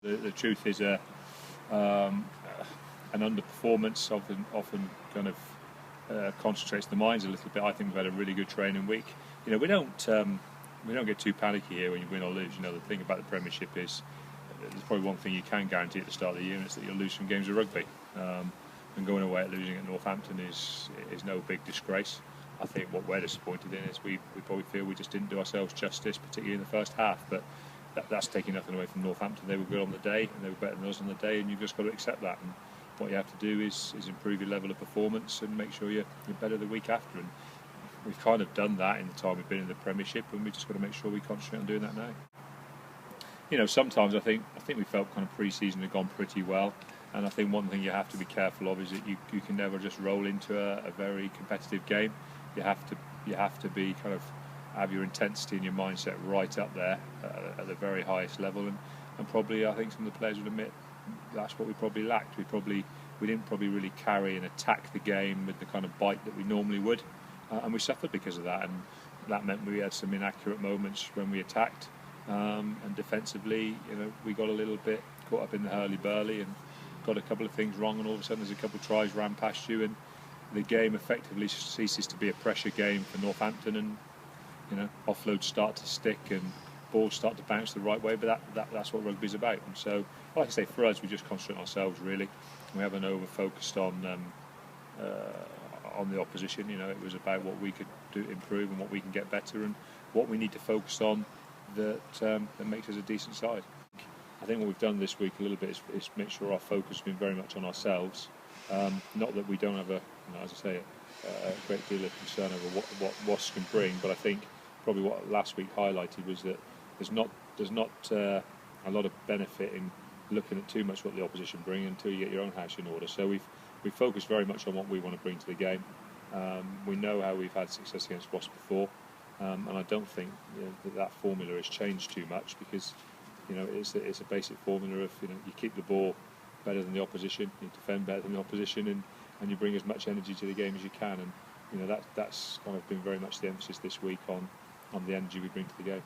The truth is an underperformance often kind of concentrates the minds a little bit. I think we've had a really good training week. We don't get too panicky here when you win or lose. The thing about the Premiership is there's probably one thing you can guarantee at the start of the year, and it's that you'll lose some games of rugby. And going away at losing at Northampton is no big disgrace. I think what we're disappointed in is we probably feel we just didn't do ourselves justice, particularly in the first half. But that's taking nothing away from Northampton. They were good on the day, and they were better than us on the day, and you've just got to accept that. And what you have to do is improve your level of performance and make sure you're better the week after. And we've kind of done that in the time we've been in the Premiership, and we've just got to make sure we concentrate on doing that now. Sometimes I think we felt kind of pre-season had gone pretty well, and I think one thing you have to be careful of is that you can never just roll into a very competitive game. You have to be kind of have your intensity and your mindset right up there at the very highest level, and probably I think some of the players would admit that's what we probably lacked. We didn't probably really carry and attack the game with the kind of bite that we normally would, and we suffered because of that. And that meant we had some inaccurate moments when we attacked, and defensively, we got a little bit caught up in the hurly-burly and got a couple of things wrong, and all of a sudden there's a couple of tries ran past you, and the game effectively ceases to be a pressure game for Northampton, and offloads start to stick and balls start to bounce the right way. But that's what rugby's about. And so, like I say, for us, we just concentrate on ourselves really. We haven't over-focused on the opposition. It was about what we could do improve and what we can get better, and what we need to focus on that makes us a decent side. I think what we've done this week a little bit is make sure our focus has been very much on ourselves. Not that we don't have a great deal of concern over what Wasps can bring, but I think probably what last week highlighted was that there's not a lot of benefit in looking at too much what the opposition bring until you get your own house in order. So we've focused very much on what we want to bring to the game. We know how we've had success against Wasps before, and I don't think that formula has changed too much, because it's a basic formula of you keep the ball better than the opposition, you defend better than the opposition, and you bring as much energy to the game as you can. And that's kind of been very much the emphasis this week on the energy we bring to the game.